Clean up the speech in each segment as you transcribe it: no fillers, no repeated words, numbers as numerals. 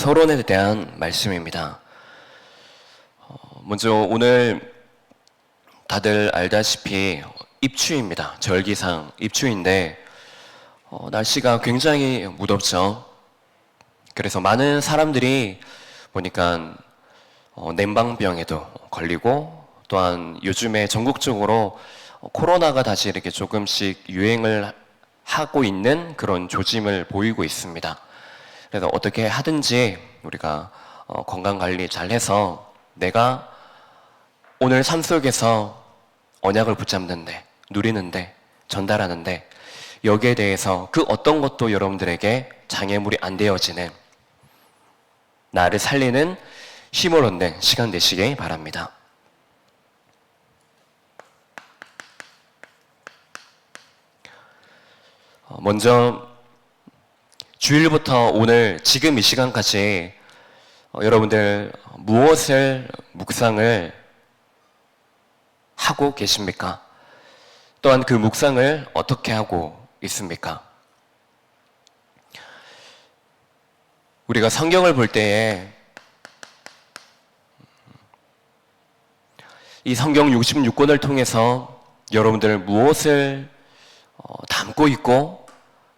서론에 대한 말씀입니다. 먼저 오늘 다들 알다시피 입추입니다. 절기상 입추인데 날씨가 굉장히 무덥죠. 그래서 많은 사람들이 보니까 냉방병에도 걸리고, 또한 요즘에 전국적으로 코로나가 다시 이렇게 조금씩 유행을 하고 있는 그런 조짐을 보이고 있습니다. 그래서 어떻게 하든지 우리가 건강관리 잘해서 내가 오늘 삶 속에서 언약을 붙잡는데, 누리는데, 전달하는데, 여기에 대해서 그 어떤 것도 여러분들에게 장애물이 안 되어지는, 나를 살리는 힘을 얻는 시간 되시길 바랍니다. 먼저 주일부터 오늘 지금 이 시간까지 여러분들 무엇을 묵상을 하고 계십니까? 또한 그 묵상을 어떻게 하고 있습니까? 우리가 성경을 볼 때에 이 성경 66권을 통해서 여러분들 무엇을 담고 있고,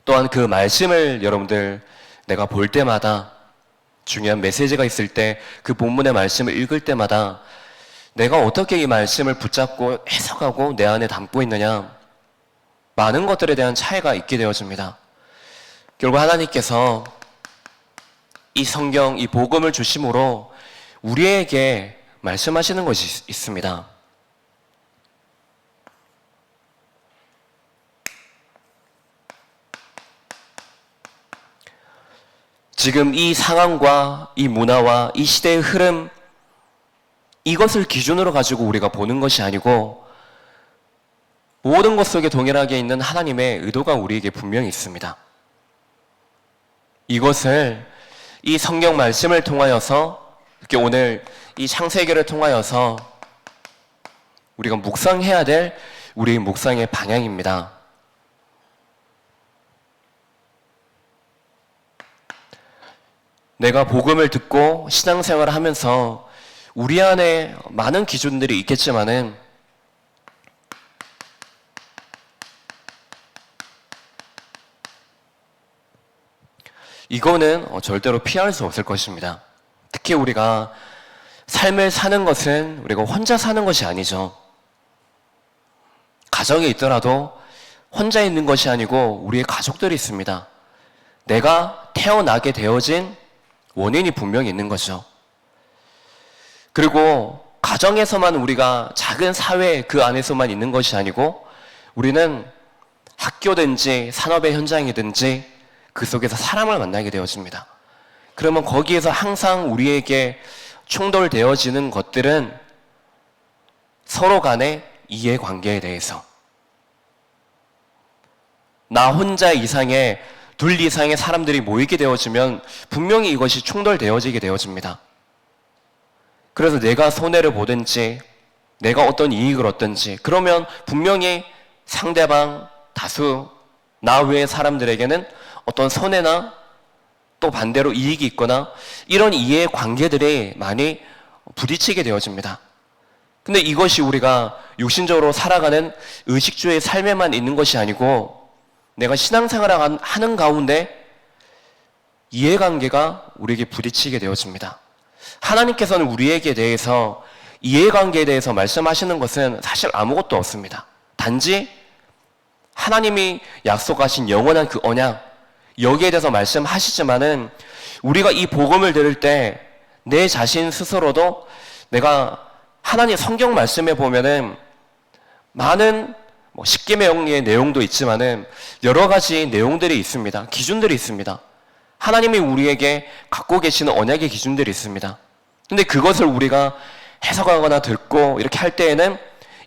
또한 그 말씀을 여러분들 내가 볼 때마다, 중요한 메시지가 있을 때 그 본문의 말씀을 읽을 때마다 내가 어떻게 이 말씀을 붙잡고 해석하고 내 안에 담고 있느냐, 많은 것들에 대한 차이가 있게 되어집니다. 결국 하나님께서 이 성경, 이 복음을 주심으로 우리에게 말씀하시는 것이 있습니다. 지금 이 상황과 이 문화와 이 시대의 흐름, 이것을 기준으로 가지고 우리가 보는 것이 아니고 모든 것 속에 동일하게 있는 하나님의 의도가 우리에게 분명히 있습니다. 이것을 이 성경 말씀을 통하여서, 이렇게 오늘 이 창세기를 통하여서 우리가 묵상해야 될 우리의 묵상의 방향입니다. 내가 복음을 듣고 신앙생활을 하면서 우리 안에 많은 기준들이 있겠지만은 이거는 절대로 피할 수 없을 것입니다. 특히 우리가 삶을 사는 것은 우리가 혼자 사는 것이 아니죠. 가정에 있더라도 혼자 있는 것이 아니고 우리의 가족들이 있습니다. 내가 태어나게 되어진 원인이 분명히 있는 거죠. 그리고 가정에서만 우리가 작은 사회 그 안에서만 있는 것이 아니고 우리는 학교든지 산업의 현장이든지 그 속에서 사람을 만나게 되어집니다. 그러면 거기에서 항상 우리에게 충돌되어지는 것들은 서로 간의 이해관계에 대해서, 나 혼자 이상의 둘 이상의 사람들이 모이게 되어지면 분명히 이것이 충돌되어지게 되어집니다. 그래서 내가 손해를 보든지 내가 어떤 이익을 얻든지, 그러면 분명히 상대방 다수 나 외의 사람들에게는 어떤 손해나 또 반대로 이익이 있거나 이런 이해 관계들이 많이 부딪히게 되어집니다. 근데 이것이 우리가 육신적으로 살아가는 의식주의 삶에만 있는 것이 아니고 내가 신앙생활을 하는 가운데 이해관계가 우리에게 부딪히게 되어집니다. 하나님께서는 우리에게 대해서 이해관계에 대해서 말씀하시는 것은 사실 아무것도 없습니다. 단지 하나님이 약속하신 영원한 그 언약, 여기에 대해서 말씀하시지만은 우리가 이 복음을 들을 때 내 자신 스스로도 내가 하나님 성경 말씀에 보면은 많은 십계명의 내용도 있지만은 여러 가지 내용들이 있습니다. 기준들이 있습니다. 하나님이 우리에게 갖고 계시는 언약의 기준들이 있습니다. 근데 그것을 우리가 해석하거나 듣고 이렇게 할 때에는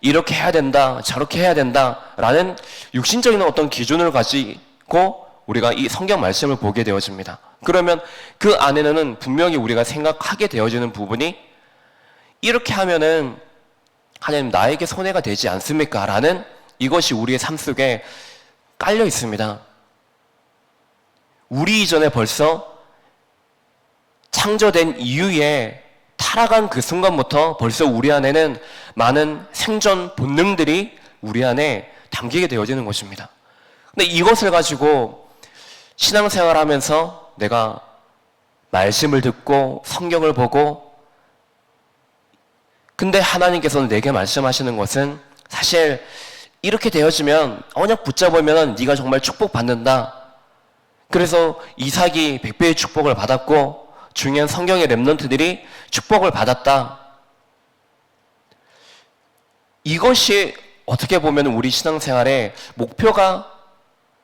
이렇게 해야 된다, 저렇게 해야 된다 라는 육신적인 어떤 기준을 가지고 우리가 이 성경 말씀을 보게 되어집니다. 그러면 그 안에는 분명히 우리가 생각하게 되어지는 부분이, 이렇게 하면은 하나님 나에게 손해가 되지 않습니까? 라는 이것이 우리의 삶 속에 깔려 있습니다. 우리 이전에 벌써 창조된 이후에 타락한 그 순간부터 벌써 우리 안에는 많은 생존 본능들이 우리 안에 담기게 되어지는 것입니다. 근데 이것을 가지고 신앙생활 하면서 내가 말씀을 듣고 성경을 보고, 근데 하나님께서는 내게 말씀하시는 것은 사실 이렇게 되어지면 언약 붙잡으면 네가 정말 축복받는다. 그래서 이삭이 100배의 축복을 받았고 중요한 성경의 렘넌트들이 축복을 받았다. 이것이 어떻게 보면 우리 신앙생활의 목표가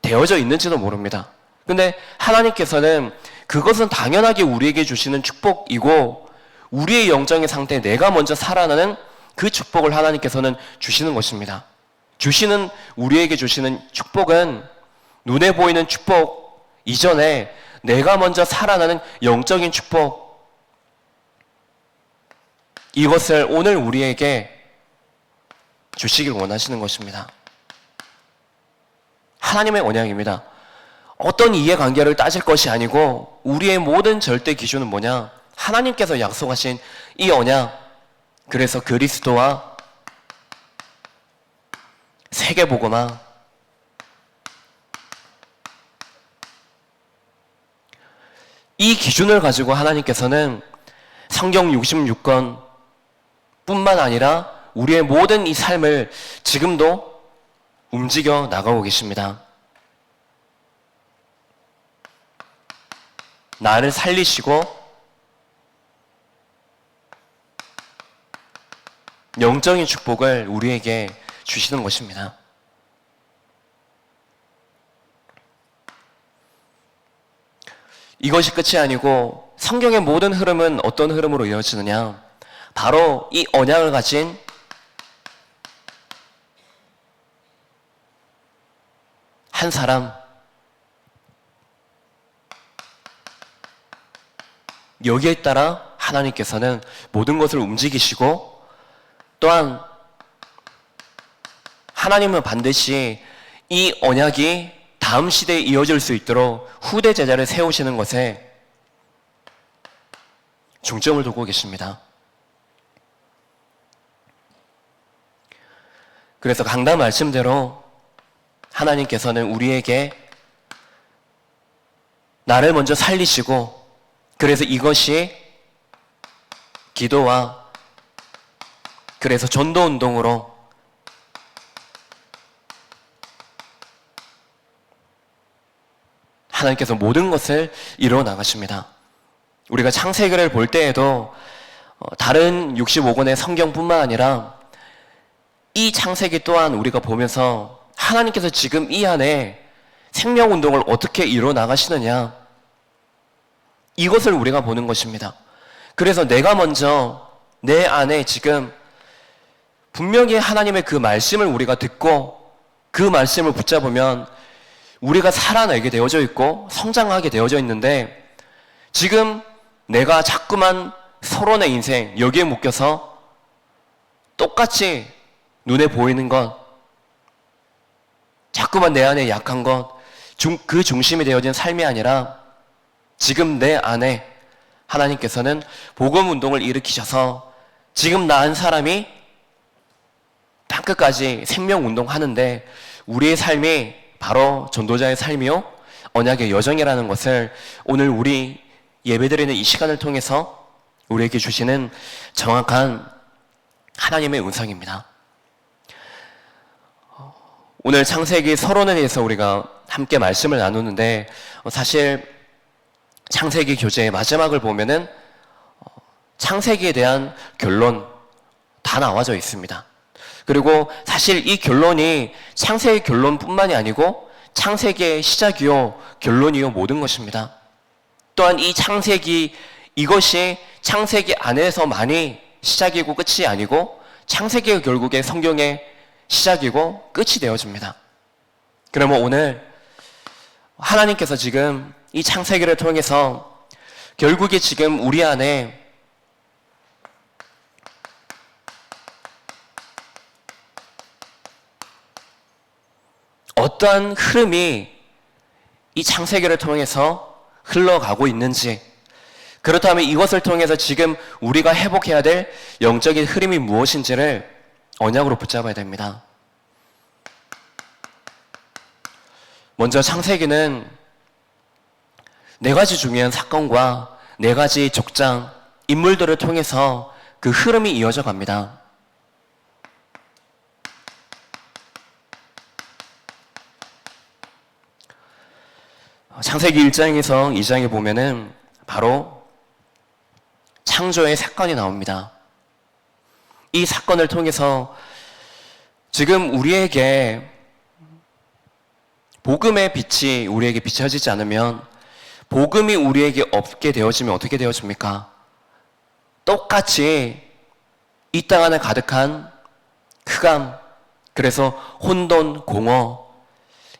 되어져 있는지도 모릅니다. 근데 하나님께서는 그것은 당연하게 우리에게 주시는 축복이고, 우리의 영적인 상태에 내가 먼저 살아나는 그 축복을 하나님께서는 주시는 것입니다. 우리에게 주시는 축복은 눈에 보이는 축복 이전에 내가 먼저 살아나는 영적인 축복, 이것을 오늘 우리에게 주시길 원하시는 것입니다. 하나님의 언약입니다. 어떤 이해관계를 따질 것이 아니고 우리의 모든 절대 기준은 뭐냐? 하나님께서 약속하신 이 언약, 그래서 그리스도와 세계복음화, 이 기준을 가지고 하나님께서는 성경 66권 뿐만 아니라 우리의 모든 이 삶을 지금도 움직여 나가고 계십니다. 나를 살리시고 영적인 축복을 우리에게 주시는 것입니다. 이것이 끝이 아니고 성경의 모든 흐름은 어떤 흐름으로 이어지느냐? 바로 이 언약을 가진 한 사람, 여기에 따라 하나님께서는 모든 것을 움직이시고, 또한 하나님은 반드시 이 언약이 다음 시대에 이어질 수 있도록 후대 제자를 세우시는 것에 중점을 두고 계십니다. 그래서 강단 말씀대로 하나님께서는 우리에게 나를 먼저 살리시고, 그래서 이것이 기도와 그래서 전도운동으로 하나님께서 모든 것을 이루어 나가십니다. 우리가 창세기를 볼 때에도 다른 65권의 성경뿐만 아니라 이 창세기 또한 우리가 보면서 하나님께서 지금 이 안에 생명운동을 어떻게 이루어 나가시느냐, 이것을 우리가 보는 것입니다. 그래서 내가 먼저 내 안에 지금 분명히 하나님의 그 말씀을 우리가 듣고 그 말씀을 붙잡으면 우리가 살아나게 되어져 있고 성장하게 되어져 있는데, 지금 내가 자꾸만 서론의 인생 여기에 묶여서 똑같이 눈에 보이는 것, 자꾸만 내 안에 약한 것, 그 중심이 되어진 삶이 아니라 지금 내 안에 하나님께서는 복음 운동을 일으키셔서 지금 나 한 사람이 땅끝까지 생명 운동하는데 우리의 삶이 바로 전도자의 삶이요 언약의 여정이라는 것을 오늘 우리 예배드리는 이 시간을 통해서 우리에게 주시는 정확한 하나님의 음성입니다. 오늘 창세기 서론에 대해서 우리가 함께 말씀을 나누는데, 사실 창세기 교재의 마지막을 보면은 창세기에 대한 결론 다 나와져 있습니다. 그리고 사실 이 결론이 창세기 결론뿐만이 아니고 창세기의 시작이요 결론이요 모든 것입니다. 또한 이 창세기, 이것이 창세기 안에서만이 시작이고 끝이 아니고 창세기가 결국에 성경의 시작이고 끝이 되어집니다. 그러면 오늘 하나님께서 지금 이 창세기를 통해서 결국에 지금 우리 안에 어떠한 흐름이 이 창세기를 통해서 흘러가고 있는지, 그렇다면 이것을 통해서 지금 우리가 회복해야 될 영적인 흐름이 무엇인지를 언약으로 붙잡아야 됩니다. 먼저 창세기는 네 가지 중요한 사건과 네 가지 족장, 인물들을 통해서 그 흐름이 이어져 갑니다. 창세기 1장에서 2장에 보면은 바로 창조의 사건이 나옵니다. 이 사건을 통해서 지금 우리에게 복음의 빛이 우리에게 비춰지지 않으면, 복음이 우리에게 없게 되어지면 어떻게 되어집니까? 똑같이 이 땅 안에 가득한 흑암, 그래서 혼돈, 공허,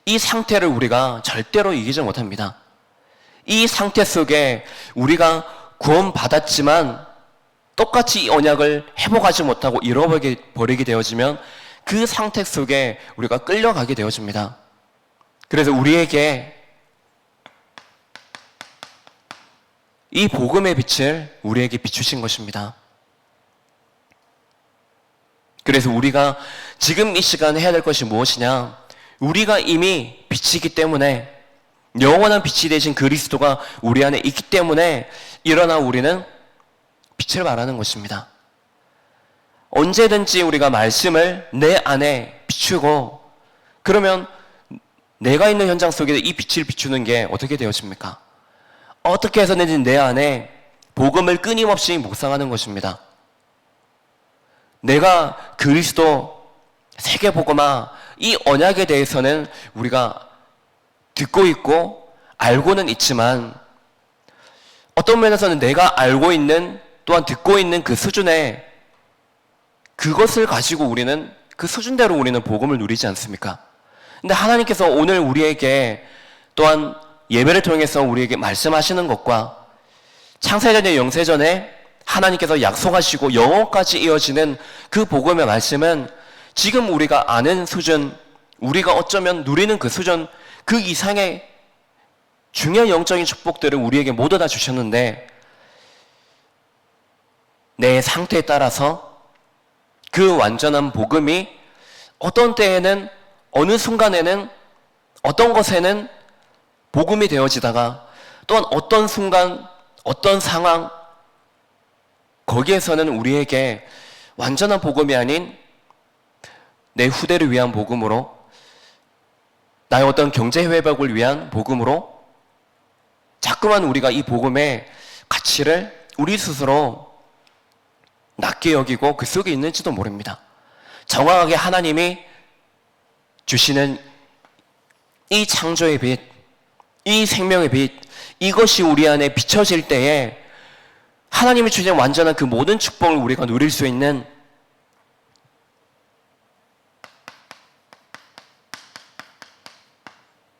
이 상태를 우리가 절대로 이기지 못합니다. 이 상태 속에 우리가 구원받았지만 똑같이 이 언약을 회복하지 못하고 잃어버리게 되어지면 그 상태 속에 우리가 끌려가게 되어집니다. 그래서 우리에게 이 복음의 빛을 우리에게 비추신 것입니다. 그래서 우리가 지금 이 시간에 해야 될 것이 무엇이냐? 우리가 이미 빛이기 때문에, 영원한 빛이 되신 그리스도가 우리 안에 있기 때문에 일어나 우리는 빛을 발하는 것입니다. 언제든지 우리가 말씀을 내 안에 비추고, 그러면 내가 있는 현장 속에 이 빛을 비추는 게 어떻게 되어집니까? 어떻게 해서든지 내 안에 복음을 끊임없이 묵상하는 것입니다. 내가 그리스도, 세계복음화, 이 언약에 대해서는 우리가 듣고 있고 알고는 있지만, 어떤 면에서는 내가 알고 있는, 또한 듣고 있는 그 수준에, 그것을 가지고 우리는 그 수준대로 우리는 복음을 누리지 않습니까? 근데 하나님께서 오늘 우리에게, 또한 예배를 통해서 우리에게 말씀하시는 것과 창세전의 영세전에 하나님께서 약속하시고 영원까지 이어지는 그 복음의 말씀은 지금 우리가 아는 수준, 우리가 어쩌면 누리는 그 수준, 그 이상의 중요한 영적인 축복들을 우리에게 모두 다 주셨는데, 내 상태에 따라서 그 완전한 복음이 어떤 때에는, 어느 순간에는, 어떤 것에는 복음이 되어지다가, 또한 어떤 순간, 어떤 상황, 거기에서는 우리에게 완전한 복음이 아닌 내 후대를 위한 복음으로, 나의 어떤 경제 회복을 위한 복음으로 자꾸만 우리가 이 복음의 가치를 우리 스스로 낮게 여기고 그 속에 있는지도 모릅니다. 정확하게 하나님이 주시는 이 창조의 빛, 이 생명의 빛, 이것이 우리 안에 비춰질 때에 하나님이 주신 완전한 그 모든 축복을 우리가 누릴 수 있는,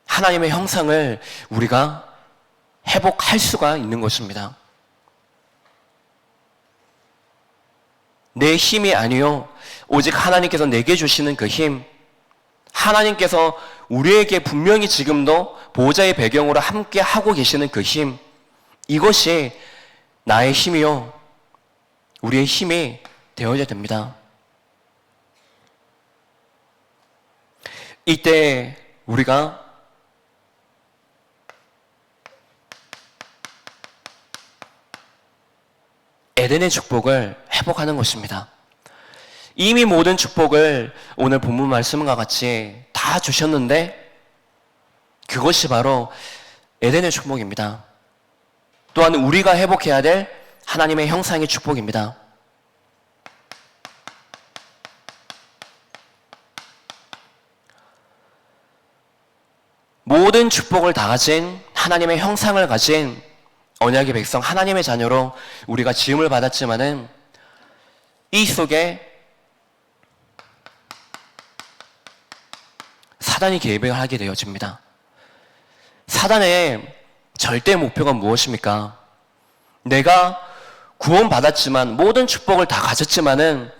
하나님의 형상을 우리가 회복할 수가 있는 것입니다. 내 힘이 아니요, 오직 하나님께서 내게 주시는 그 힘, 하나님께서 우리에게 분명히 지금도 보호자의 배경으로 함께 하고 계시는 그 힘, 이것이 나의 힘이요, 우리의 힘이 되어야 됩니다. 이때 우리가 에덴의 축복을 회복하는 것입니다. 이미 모든 축복을 오늘 본문 말씀과 같이 다 주셨는데, 그것이 바로 에덴의 축복입니다. 또한 우리가 회복해야 될 하나님의 형상의 축복입니다. 모든 축복을 다 가진, 하나님의 형상을 가진 언약의 백성, 하나님의 자녀로 우리가 지음을 받았지만은 이 속에 사단이 개입을 하게 되어집니다. 사단의 절대 목표가 무엇입니까? 내가 구원받았지만, 모든 축복을 다 가졌지만은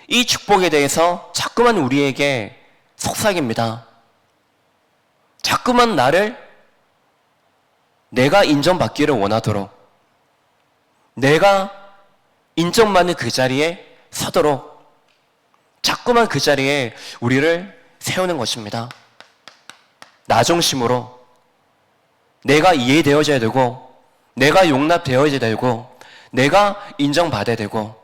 이 축복에 대해서 자꾸만 우리에게 속삭입니다. 자꾸만 나를, 내가 인정받기를 원하도록, 내가 인정받는 그 자리에 서도록 자꾸만 그 자리에 우리를 세우는 것입니다. 나 중심으로 내가 이해되어져야 되고, 내가 용납되어져야 되고, 내가 인정받아야 되고,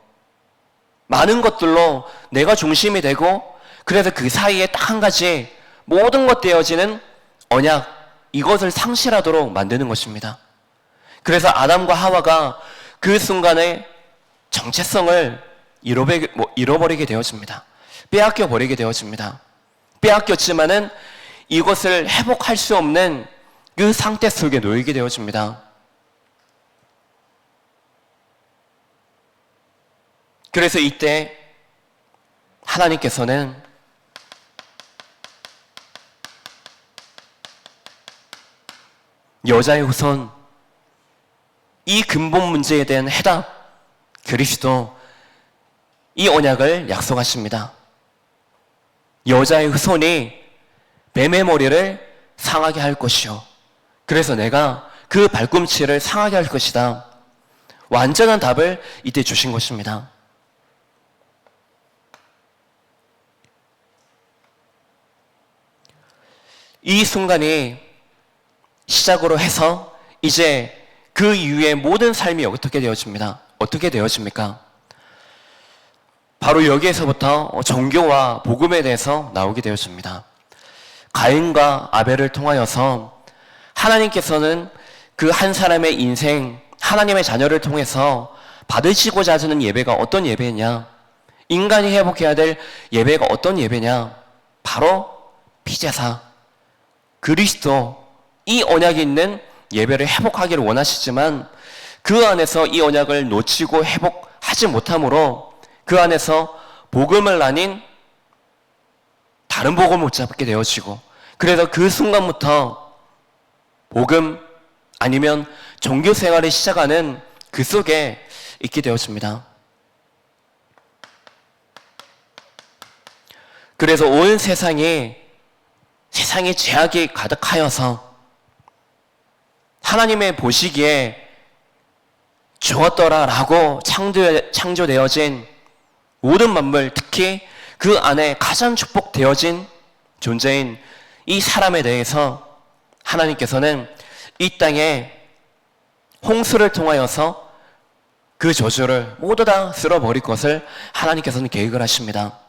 많은 것들로 내가 중심이 되고, 그래서 그 사이에 딱 한 가지 모든 것 되어지는 언약, 이것을 상실하도록 만드는 것입니다. 그래서 아담과 하와가 그 순간에 정체성을 잃어버리게 되어집니다. 빼앗겨버리게 되어집니다. 빼앗겼지만은 이것을 회복할 수 없는 그 상태 속에 놓이게 되어집니다. 그래서 이때 하나님께서는 여자의 후손, 이 근본 문제에 대한 해답, 그리스도, 이 언약을 약속하십니다. 여자의 후손이 뱀의 머리를 상하게 할 것이요, 그래서 내가 그 발꿈치를 상하게 할 것이다. 완전한 답을 이때 주신 것입니다. 이 순간이 시작으로 해서 이제 그 이후의 모든 삶이 어떻게 되어집니다. 어떻게 되어집니까? 바로 여기에서부터 종교와 복음에 대해서 나오게 되어집니다. 가인과 아벨을 통하여서 하나님께서는 그 한 사람의 인생, 하나님의 자녀를 통해서 받으시고자 하시는 예배가 어떤 예배냐, 인간이 회복해야 될 예배가 어떤 예배냐, 바로 피제사, 그리스도, 이 언약이 있는 예배를 회복하기를 원하시지만 그 안에서 이 언약을 놓치고 회복하지 못함으로 그 안에서 복음을 아닌 다른 복음을 못 잡게 되어지고, 그래서 그 순간부터 복음 아니면 종교 생활을 시작하는 그 속에 있게 되어집니다. 그래서 온 세상에 죄악이 가득하여서 하나님의 보시기에 좋았더라라고 창조되어진 모든 만물, 특히 그 안에 가장 축복되어진 존재인 이 사람에 대해서 하나님께서는 이 땅에 홍수를 통하여서 그 저주를 모두 다 쓸어버릴 것을 하나님께서는 계획을 하십니다.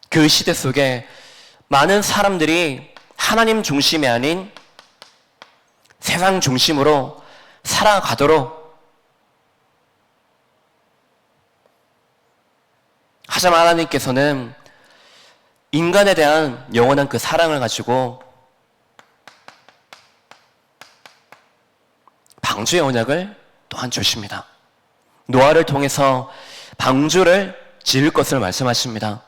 그 시대 속에 많은 사람들이 하나님 중심이 아닌 세상 중심으로 살아가도록, 하지만 하나님께서는 인간에 대한 영원한 그 사랑을 가지고 방주의 언약을 또한 주십니다. 노아를 통해서 방주를 지을 것을 말씀하십니다.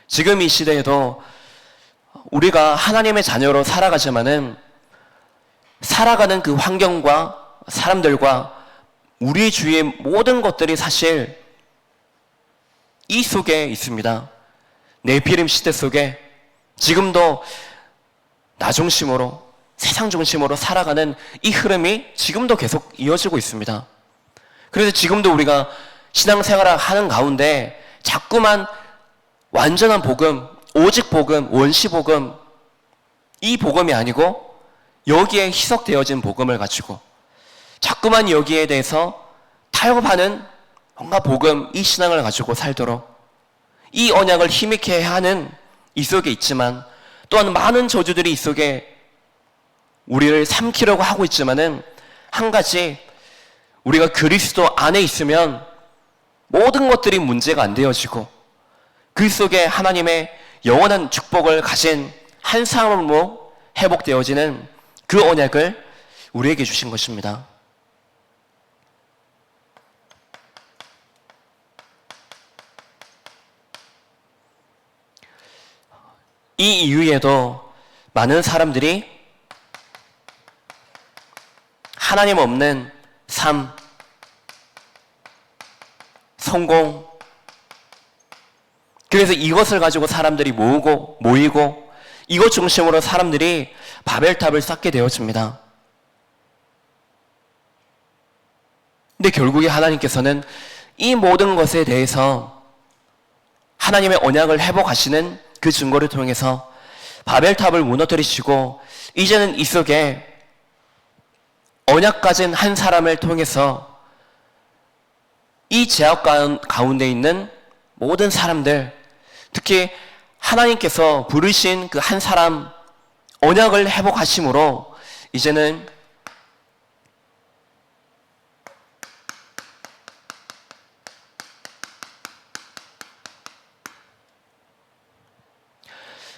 지금 이 시대에도 우리가 하나님의 자녀로 살아가지만은 살아가는 그 환경과 사람들과 우리 주위의 모든 것들이 사실 이 속에 있습니다. 네피림 시대 속에 지금도 나 중심으로, 세상 중심으로 살아가는 이 흐름이 지금도 계속 이어지고 있습니다. 그래서 지금도 우리가 신앙생활을 하는 가운데 자꾸만 완전한 복음, 오직 복음, 원시 복음, 이 복음이 아니고 여기에 희석되어진 복음을 가지고 자꾸만 여기에 대해서 타협하는 뭔가 복음, 이 신앙을 가지고 살도록 이 언약을 힘있게 하는 이 속에 있지만, 또한 많은 저주들이 이 속에 우리를 삼키려고 하고 있지만은 한 가지, 우리가 그리스도 안에 있으면 모든 것들이 문제가 안 되어지고 그 속에 하나님의 영원한 축복을 가진 한 사람으로 회복되어지는 그 언약을 우리에게 주신 것입니다. 이 이후에도 많은 사람들이 하나님 없는 삶, 성공, 그래서 이것을 가지고 사람들이 모이고 이것 중심으로 사람들이 바벨탑을 쌓게 되어집니다. 근데 결국에 하나님께서는 이 모든 것에 대해서 하나님의 언약을 회복하시는 그 증거를 통해서 바벨탑을 무너뜨리시고 이제는 이 속에 언약 가진 한 사람을 통해서 이 제약 가운데 있는 모든 사람들, 특히 하나님께서 부르신 그 한 사람 언약을 회복하심으로 이제는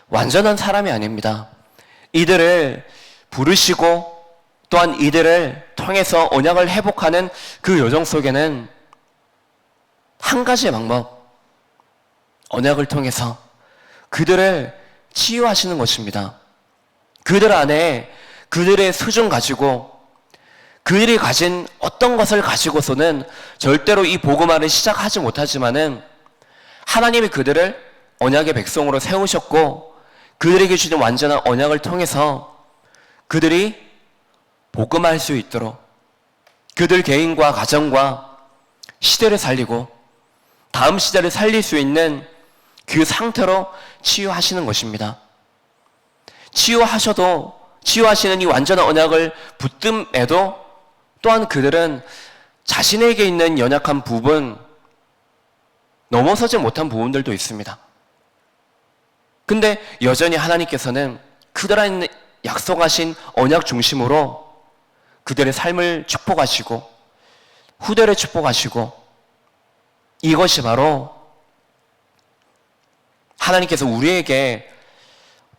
완전한 사람이 아닙니다. 이들을 부르시고 또한 이들을 통해서 언약을 회복하는 그 여정 속에는 한 가지의 방법, 언약을 통해서 그들을 치유하시는 것입니다. 그들 안에 그들의 수준 가지고 그들이 가진 어떤 것을 가지고서는 절대로 이 복음화를 시작하지 못하지만은 하나님이 그들을 언약의 백성으로 세우셨고 그들에게 주신 완전한 언약을 통해서 그들이 복음화할 수 있도록 그들 개인과 가정과 시대를 살리고 다음 시대를 살릴 수 있는 그 상태로 치유하시는 것입니다. 치유하시는 이 완전한 언약을 붙듦에도 또한 그들은 자신에게 있는 연약한 부분, 넘어서지 못한 부분들도 있습니다. 근데 여전히 하나님께서는 그들 안에 있는 약속하신 언약 중심으로 그들의 삶을 축복하시고 후대를 축복하시고 이것이 바로 하나님께서 우리에게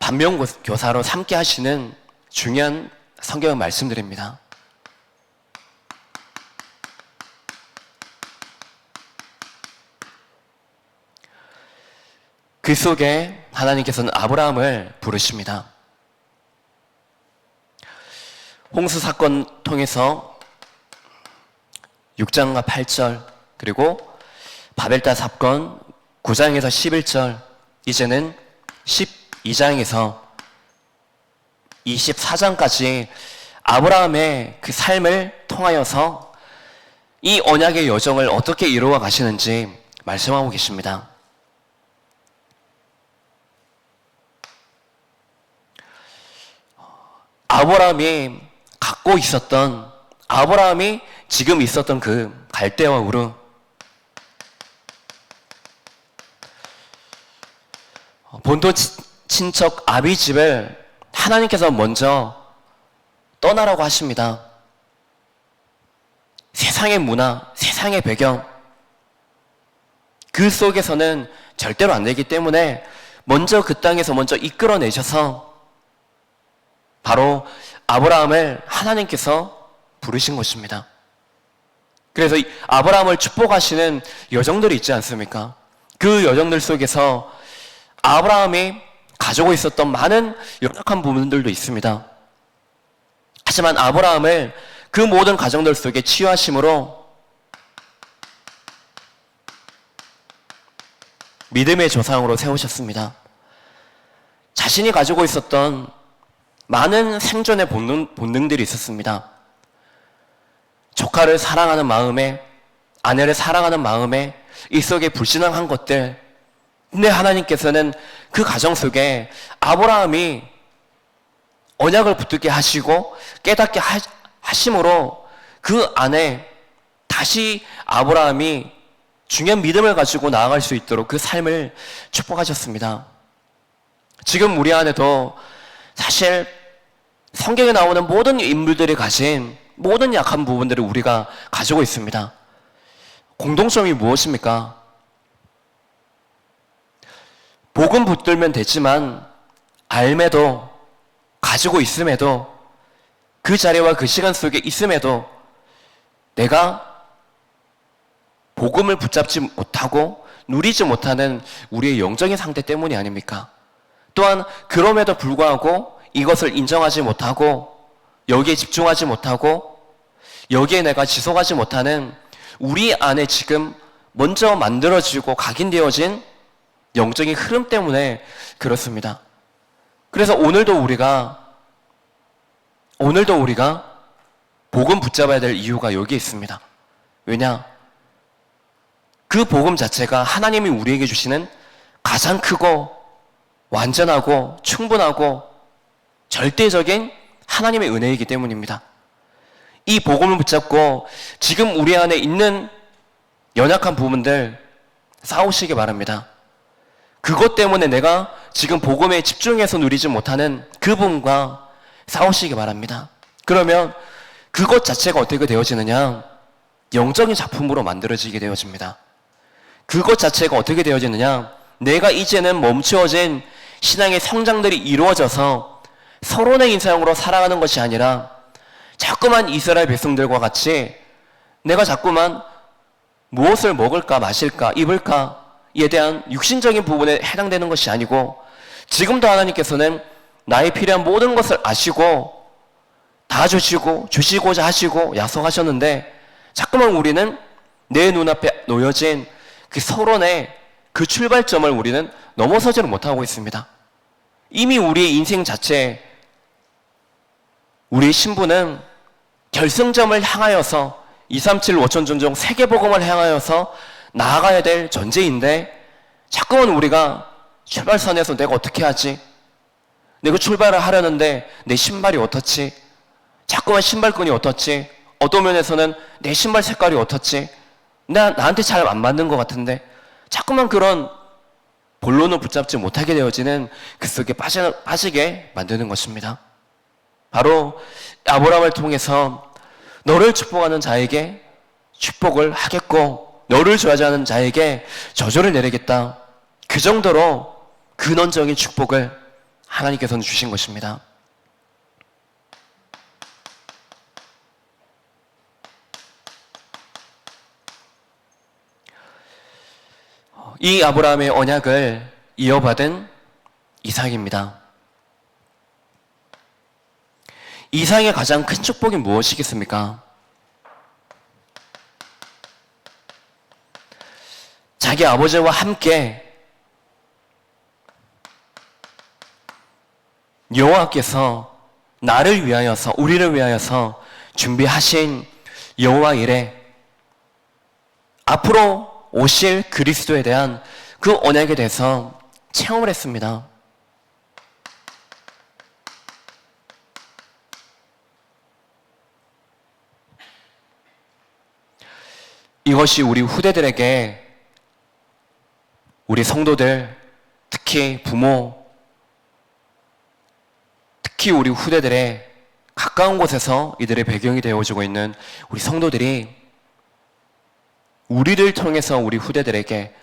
반면교사로 삼게 하시는 중요한 성경의 말씀들입니다. 그 속에 하나님께서는 아브라함을 부르십니다. 홍수 사건 통해서 6장과 8절 그리고 바벨탑 사건 9장에서 11절 이제는 12장에서 24장까지 아브라함의 그 삶을 통하여서 이 언약의 여정을 어떻게 이루어 가시는지 말씀하고 계십니다. 아브라함이 갖고 있었던, 아브라함이 지금 있었던 그 갈대와 우르, 본토 친척 아비 집을 하나님께서 먼저 떠나라고 하십니다. 세상의 문화, 세상의 배경, 그 속에서는 절대로 안 되기 때문에 먼저 그 땅에서 먼저 이끌어내셔서 바로 아브라함을 하나님께서 부르신 것입니다. 그래서 아브라함을 축복하시는 여정들이 있지 않습니까? 그 여정들 속에서 아브라함이 가지고 있었던 많은 연약한 부분들도 있습니다. 하지만 아브라함을 그 모든 가정들 속에 치유하심으로 믿음의 조상으로 세우셨습니다. 자신이 가지고 있었던 많은 생존의 본능들이 있었습니다. 조카를 사랑하는 마음에, 아내를 사랑하는 마음에 이 속에 불신앙한 것들, 근데 하나님께서는 그 가정 속에 아브라함이 언약을 붙들게 하시고 깨닫게 하심으로 그 안에 다시 아브라함이 중요한 믿음을 가지고 나아갈 수 있도록 그 삶을 축복하셨습니다. 지금 우리 안에도 사실 성경에 나오는 모든 인물들이 가진 모든 약한 부분들을 우리가 가지고 있습니다. 공동점이 무엇입니까? 복음 붙들면 되지만 알매도 가지고 있음에도 그 자리와 그 시간 속에 있음에도 내가 복음을 붙잡지 못하고 누리지 못하는 우리의 영적인 상태 때문이 아닙니까? 또한 그럼에도 불구하고 이것을 인정하지 못하고 여기에 집중하지 못하고 여기에 내가 지속하지 못하는 우리 안에 지금 먼저 만들어지고 각인되어진 영적인 흐름 때문에 그렇습니다. 그래서 오늘도 우리가 복음 붙잡아야 될 이유가 여기 있습니다. 왜냐? 그 복음 자체가 하나님이 우리에게 주시는 가장 크고 완전하고 충분하고 절대적인 하나님의 은혜이기 때문입니다. 이 복음을 붙잡고 지금 우리 안에 있는 연약한 부분들 싸우시기 바랍니다. 그것 때문에 내가 지금 복음에 집중해서 누리지 못하는 그 부분과 싸우시기 바랍니다. 그러면 그것 자체가 어떻게 되어지느냐? 영적인 작품으로 만들어지게 되어집니다. 그것 자체가 어떻게 되어지느냐? 내가 이제는 멈추어진 신앙의 성장들이 이루어져서 서론의 인상으로 살아가는 것이 아니라 자꾸만 이스라엘 백성들과 같이 내가 자꾸만 무엇을 먹을까 마실까 입을까에 대한 육신적인 부분에 해당되는 것이 아니고 지금도 하나님께서는 나의 필요한 모든 것을 아시고 다 주시고자 하시고 약속하셨는데 자꾸만 우리는 내 눈앞에 놓여진 그 서론의 그 출발점을 우리는 넘어서지를 못하고 있습니다. 이미 우리의 인생 자체, 우리의 신분은 결승점을 향하여서 237 5천존종 세계복음을 향하여서 나아가야 될 전제인데 자꾸만 우리가 출발선에서 내가 어떻게 하지? 내가 출발을 하려는데 내 신발이 어떻지? 자꾸만 신발끈이 어떻지? 어떤 면에서는 내 신발 색깔이 어떻지? 나한테 잘 안 맞는 것 같은데 자꾸만 그런 본론을 붙잡지 못하게 되어지는 그 속에 빠지게 만드는 것입니다. 바로 아브라함을 통해서 너를 축복하는 자에게 축복을 하겠고 너를 저주하는 자에게 저주를 내리겠다. 그 정도로 근원적인 축복을 하나님께서는 주신 것입니다. 이 아브라함의 언약을 이어받은 이삭입니다. 이삭의 가장 큰 축복이 무엇이겠습니까? 자기 아버지와 함께 여호와께서 나를 위하여서 우리를 위하여서 준비하신 여호와 일에 앞으로 오실 그리스도에 대한 그 언약에 대해서 체험을 했습니다. 이것이 우리 후대들에게, 우리 성도들, 특히 부모, 특히 우리 후대들의 가까운 곳에서 이들의 배경이 되어지고 있는 우리 성도들이 우리를 통해서 우리 후대들에게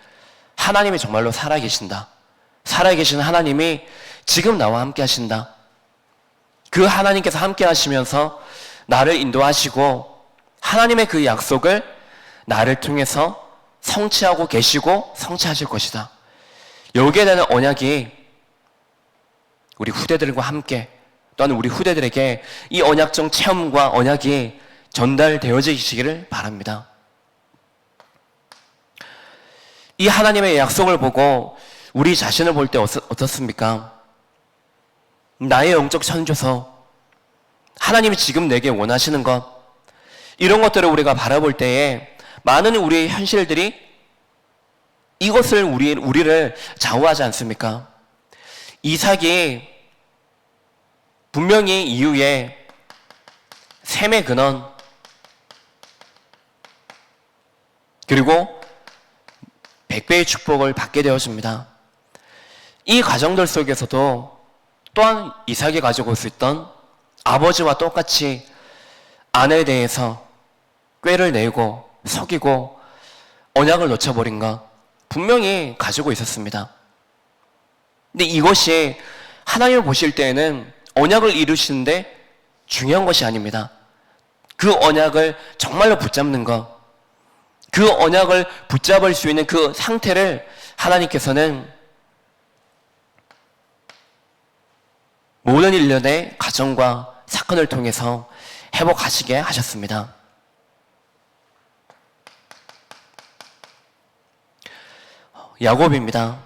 하나님이 정말로 살아계신다. 살아계신 하나님이 지금 나와 함께 하신다. 그 하나님께서 함께 하시면서 나를 인도하시고 하나님의 그 약속을 나를 통해서 성취하고 계시고 성취하실 것이다. 여기에 대한 언약이 우리 후대들과 함께 또는 우리 후대들에게 이 언약적 체험과 언약이 전달되어지시기를 바랍니다. 이 하나님의 약속을 보고 우리 자신을 볼 때 어떻습니까? 나의 영적 선조서, 하나님이 지금 내게 원하시는 것, 이런 것들을 우리가 바라볼 때에 많은 우리의 현실들이 이것을 우리를 좌우하지 않습니까? 이삭이 분명히 이후에 셈의 근원 그리고 100배의 축복을 받게 되었습니다. 이 과정들 속에서도 또한 이삭이 가지고 있었던 아버지와 똑같이 아내에 대해서 꾀를 내고 속이고 언약을 놓쳐버린 것 분명히 가지고 있었습니다. 근데 이것이 하나님을 보실 때에는 언약을 이루시는데 중요한 것이 아닙니다. 그 언약을 정말로 붙잡는 것, 그 언약을 붙잡을 수 있는 그 상태를 하나님께서는 모든 일련의 가정과 사건을 통해서 회복하시게 하셨습니다. 야곱입니다.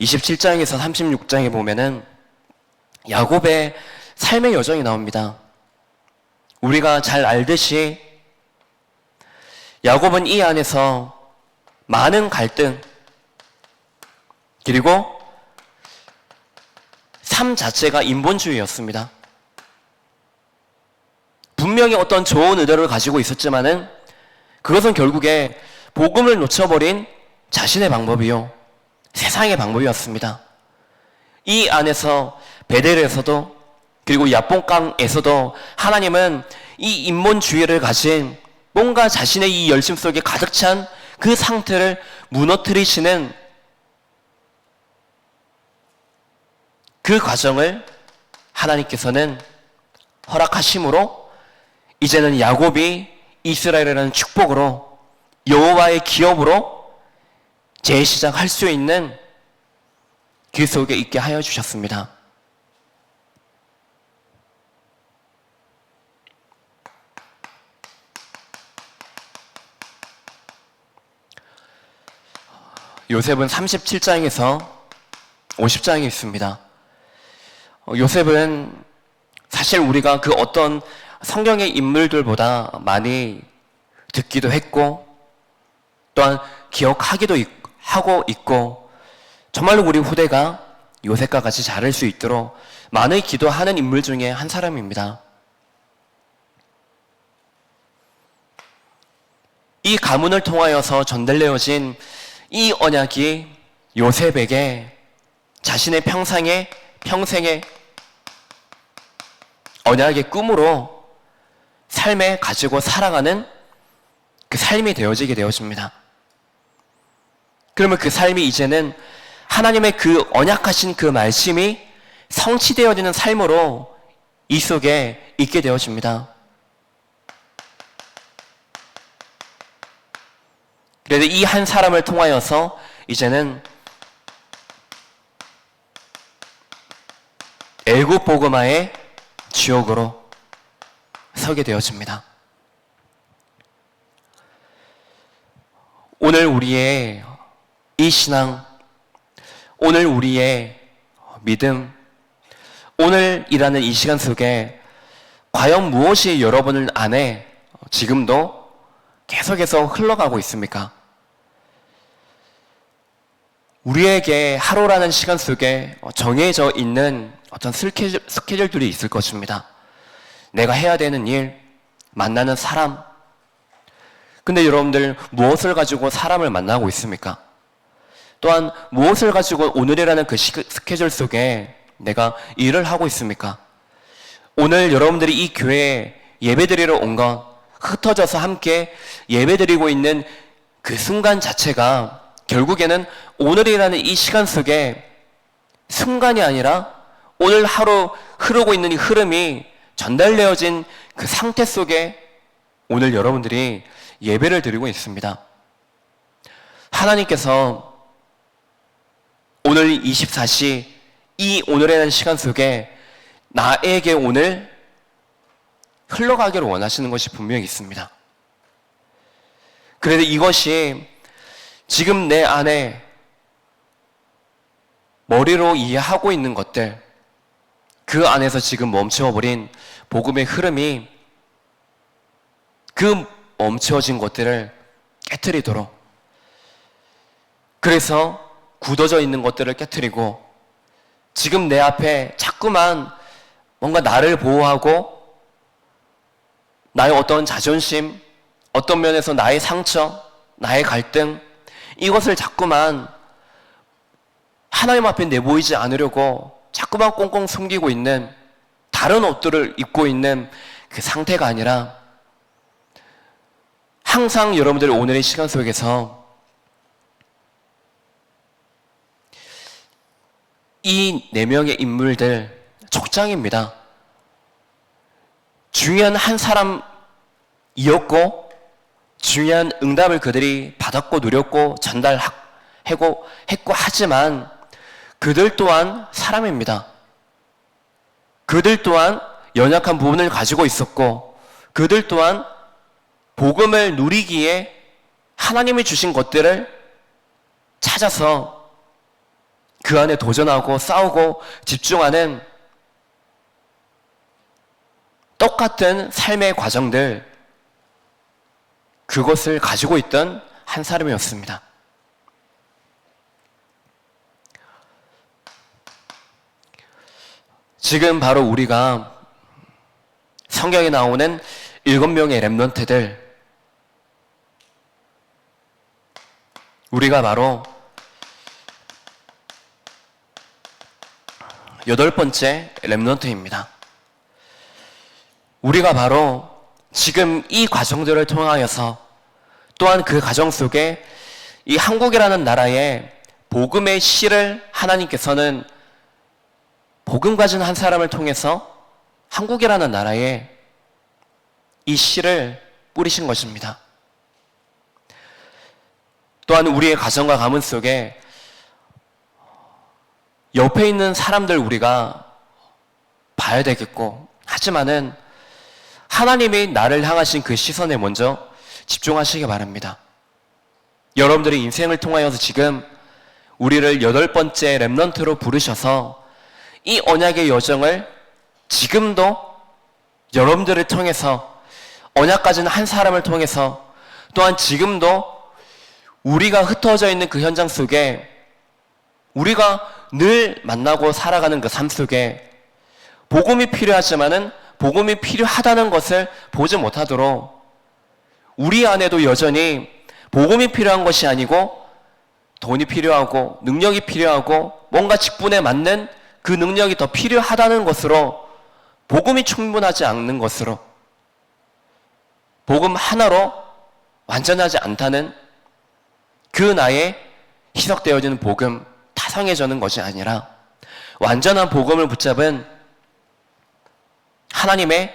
27장에서 36장에 보면은 야곱의 삶의 여정이 나옵니다. 우리가 잘 알듯이 야곱은 이 안에서 많은 갈등, 그리고 삶 자체가 인본주의였습니다. 분명히 어떤 좋은 의도를 가지고 있었지만은 그것은 결국에 복음을 놓쳐버린 자신의 방법이요, 세상의 방법이었습니다. 이 안에서 베델에서도, 그리고 야복강에서도 하나님은 이 인본주의를 가진 뭔가 자신의 이 열심 속에 가득 찬 그 상태를 무너뜨리시는 그 과정을 하나님께서는 허락하심으로 이제는 야곱이 이스라엘이라는 축복으로, 여호와의 기업으로 재시작할 수 있는 그 속에 있게 하여 주셨습니다. 요셉은 37장에서 50장에 있습니다. 요셉은 사실 우리가 그 어떤 성경의 인물들보다 많이 듣기도 했고, 또한 기억하기도 하고 있고, 정말로 우리 후대가 요셉과 같이 자랄 수 있도록 많이 기도하는 인물 중에 한 사람입니다. 이 가문을 통하여서 전달되어진 이 언약이 요셉에게 자신의 평생의 언약의 꿈으로 삶에 가지고 살아가는 그 삶이 되어지게 되어집니다. 그러면 그 삶이 이제는 하나님의 그 언약하신 그 말씀이 성취되어지는 삶으로 이 속에 있게 되어집니다. 그래서 이 한 사람을 통하여서 이제는 애굽 보그마의 지옥으로 서게 되어집니다. 오늘 우리의 이 신앙, 오늘 우리의 믿음, 오늘이라는 이 시간 속에 과연 무엇이 여러분 안에 지금도 계속해서 흘러가고 있습니까? 우리에게 하루라는 시간 속에 정해져 있는 어떤 스케줄들이 있을 것입니다. 내가 해야 되는 일, 만나는 사람. 근데 여러분들 무엇을 가지고 사람을 만나고 있습니까? 또한 무엇을 가지고 오늘이라는 그 스케줄 속에 내가 일을 하고 있습니까? 오늘 여러분들이 이 교회에 예배드리러 온 것, 흩어져서 함께 예배드리고 있는 그 순간 자체가 결국에는 오늘이라는 이 시간 속에 순간이 아니라 오늘 하루 흐르고 있는 이 흐름이 전달되어진 그 상태 속에 오늘 여러분들이 예배를 드리고 있습니다. 하나님께서 오늘 24시 이 오늘이라는 시간 속에 나에게 오늘 흘러가기를 원하시는 것이 분명히 있습니다. 그래도 이것이 지금 내 안에 머리로 이해하고 있는 것들, 그 안에서 지금 멈춰버린 복음의 흐름이 그 멈춰진 것들을 깨트리도록, 그래서 굳어져 있는 것들을 깨트리고 지금 내 앞에 자꾸만 뭔가 나를 보호하고 나의 어떤 자존심, 어떤 면에서 나의 상처, 나의 갈등, 이것을 자꾸만 하나님 앞에 내보이지 않으려고 자꾸만 꽁꽁 숨기고 있는, 다른 옷들을 입고 있는 그 상태가 아니라 항상 여러분들의 오늘의 시간 속에서 이 4명의 인물들 족장입니다. 중요한 한 사람이었고 중요한 응답을 그들이 받았고 누렸고 전달하고 했고 하지만 그들 또한 사람입니다. 그들 또한 연약한 부분을 가지고 있었고 그들 또한 복음을 누리기에 하나님이 주신 것들을 찾아서 그 안에 도전하고 싸우고 집중하는 똑같은 삶의 과정들, 그것을 가지고 있던 한 사람이었습니다. 지금 바로 우리가 성경에 나오는 7명의 렘넌트들, 우리가 바로 8번째 렘넌트입니다. 우리가 바로 지금 이 과정들을 통하여서 또한 그 과정 속에 이 한국이라는 나라에 복음의 씨를 하나님께서는 복음 가진 한 사람을 통해서 한국이라는 나라에 이 씨를 뿌리신 것입니다. 또한 우리의 가정과 가문 속에 옆에 있는 사람들 우리가 봐야 되겠고, 하지만은 하나님이 나를 향하신 그 시선에 먼저 집중하시기 바랍니다. 여러분들의 인생을 통하여서 지금 우리를 8번째 렘넌트로 부르셔서 이 언약의 여정을 지금도 여러분들을 통해서, 언약 가진 한 사람을 통해서, 또한 지금도 우리가 흩어져 있는 그 현장 속에 우리가 늘 만나고 살아가는 그 삶 속에 복음이 필요하지만은 복음이 필요하다는 것을 보지 못하도록 우리 안에도 여전히 복음이 필요한 것이 아니고 돈이 필요하고 능력이 필요하고 뭔가 직분에 맞는 그 능력이 더 필요하다는 것으로, 복음이 충분하지 않는 것으로, 복음 하나로 완전하지 않다는 그 나에 희석되어지는 복음, 타성해지는 것이 아니라 완전한 복음을 붙잡은 하나님의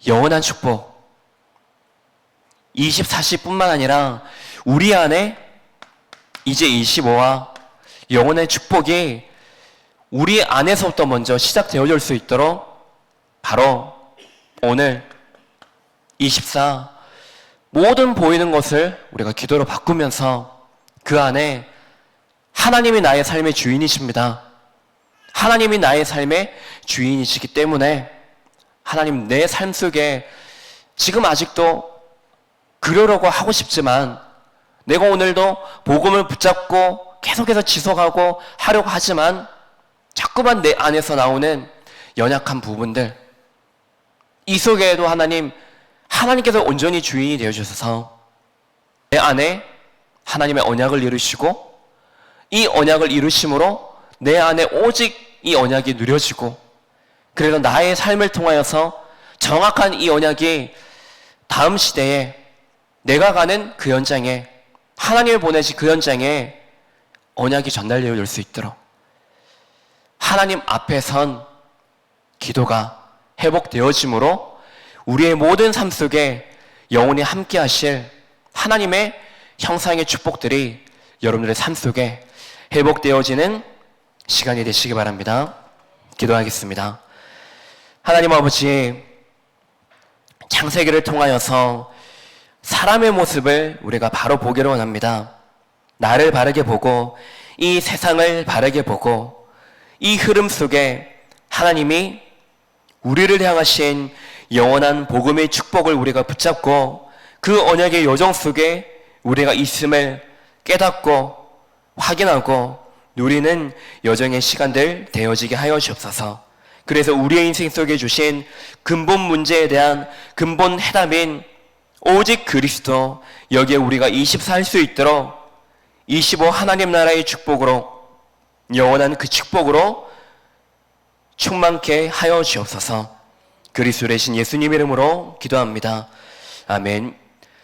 영원한 축복, 24시뿐만 아니라 우리 안에 이제 25와 영원의 축복이 우리 안에서부터 먼저 시작되어질 수 있도록 바로 오늘 24 모든 보이는 것을 우리가 기도로 바꾸면서 그 안에 하나님이 나의 삶의 주인이십니다. 하나님이 나의 삶의 주인이시기 때문에 하나님, 내 삶 속에 지금 아직도 그러려고 하고 싶지만 내가 오늘도 복음을 붙잡고 계속해서 지속하고 하려고 하지만 자꾸만 내 안에서 나오는 연약한 부분들, 이 속에도 하나님께서 온전히 주인이 되어주셔서 내 안에 하나님의 언약을 이루시고 이 언약을 이루심으로 내 안에 오직 이 언약이 누려지고, 그래서 나의 삶을 통하여서 정확한 이 언약이 다음 시대에 내가 가는 그 현장에, 하나님을 보내신 그 현장에 언약이 전달되어질 수 있도록 하나님 앞에 선 기도가 회복되어짐으로 우리의 모든 삶 속에 영원히 함께 하실 하나님의 형상의 축복들이 여러분들의 삶 속에 회복되어지는 시간이 되시기 바랍니다. 기도하겠습니다. 하나님 아버지, 창세기를 통하여서 사람의 모습을 우리가 바로 보기를 원합니다. 나를 바르게 보고 이 세상을 바르게 보고 이 흐름 속에 하나님이 우리를 향하신 영원한 복음의 축복을 우리가 붙잡고 그 언약의 여정 속에 우리가 있음을 깨닫고 확인하고 누리는 여정의 시간들 되어지게 하여 주옵소서. 그래서 우리의 인생 속에 주신 근본 문제에 대한 근본 해답인 오직 그리스도, 여기에 우리가 24할 수 있도록 25 하나님 나라의 축복으로, 영원한 그 축복으로 충만케 하여 주옵소서. 그리스도 되신 예수님 이름으로 기도합니다. 아멘.